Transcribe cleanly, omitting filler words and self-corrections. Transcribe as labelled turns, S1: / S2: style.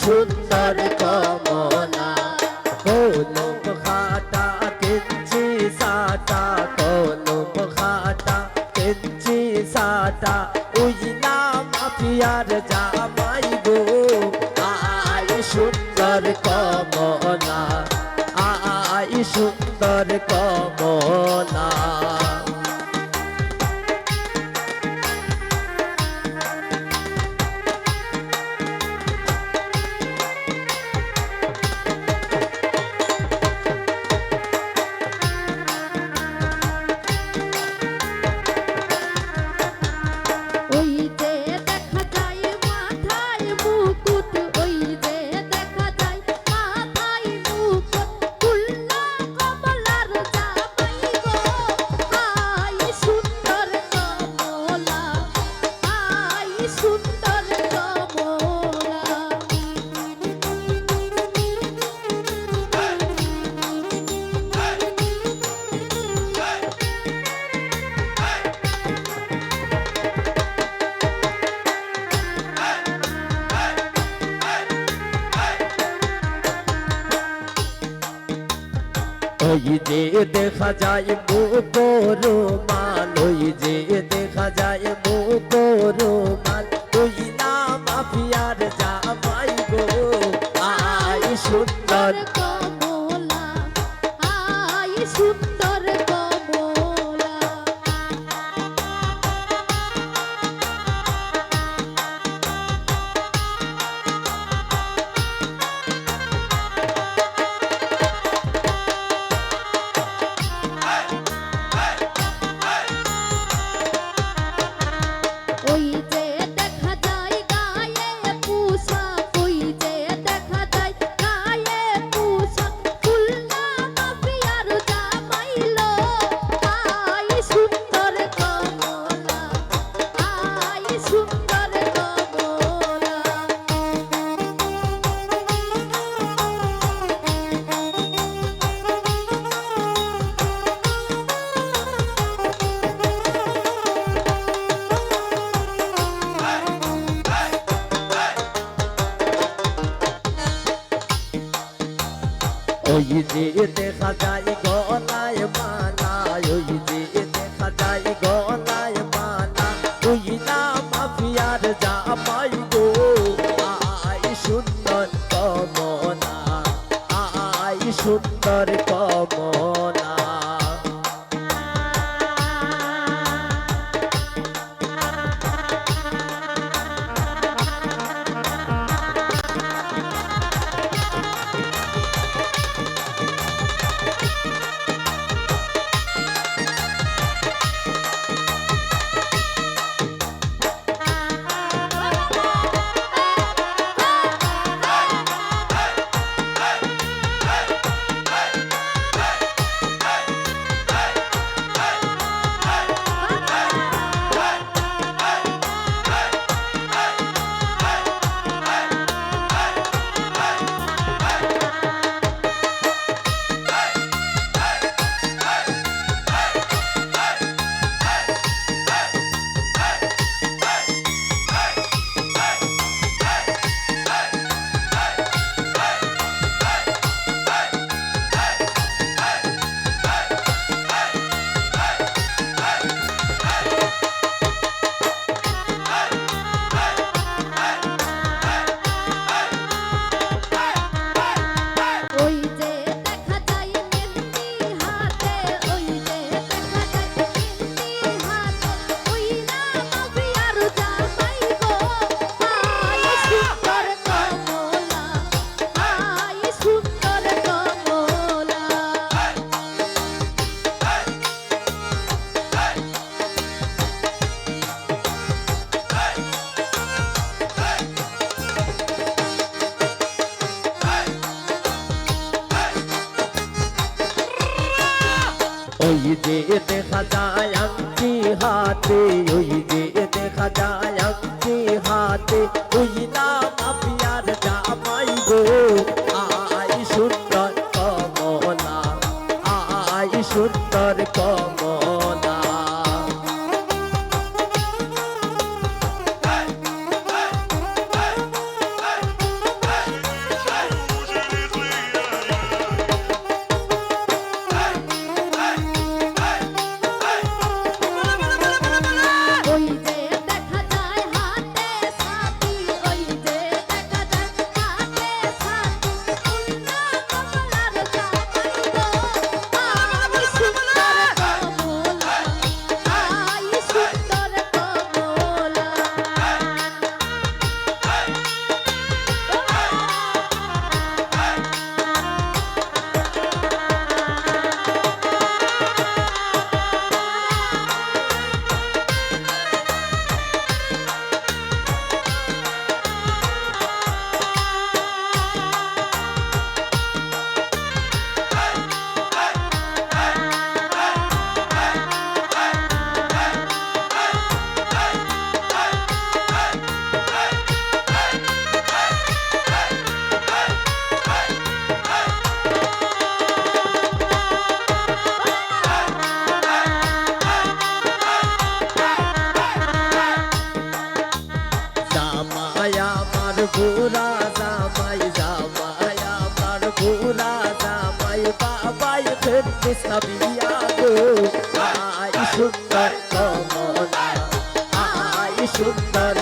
S1: সুন্দর কমলা কলম খাতা কেঞ্চি সাটা কলম খাতা কেঞ্চি সাটা ওই না মাফিয়ার জামাই গো আয় সুন্দর কমলা আয় সুন্দর কমলা ওই যে দেখা যায় মুখরো মাল ওই যে দেখা যায় মুখরো মাল ওই না মাফিয়ার জামাই গো আয় সুন্দর
S2: কমলা আয় সুন্দর কমলা ওই যে দেখা যায় গায়ে পোশাক ওই যে দেখা যায় গায়ে পোশাক খুলনা মাফিয়ার জামাইলো আয় সুন্দর কমলা আয় সুন্দর কমলা
S1: ওই যে দেখা যায় গলায় মালা ওই যে দেখা যায় গলায় মালা ওই না মাফিয়ার জামাই গো আয় সুন্দর কমলা আয় সুন্দর কমলা
S2: ওই যে দেখা যায় মেহেন্দি হাতে ওই যে দেখা যায় মেহেন্দি হাতে ওই না মাফিয়ার জামাই গো আয় সুন্দর কমলা আয় সুন্দর কমলা
S1: ওই যে দেখা যায় আংটি হাতে ওই যে দেখা যায় আংটি হাতে ওই না মাফিয়ার জামাই গো আয় সুন্দর কমলা আয় সুন্দর কমলা বাবাই ফেরতে সাবিয়া গো আই সুন্দর কমলা আই সুন্দর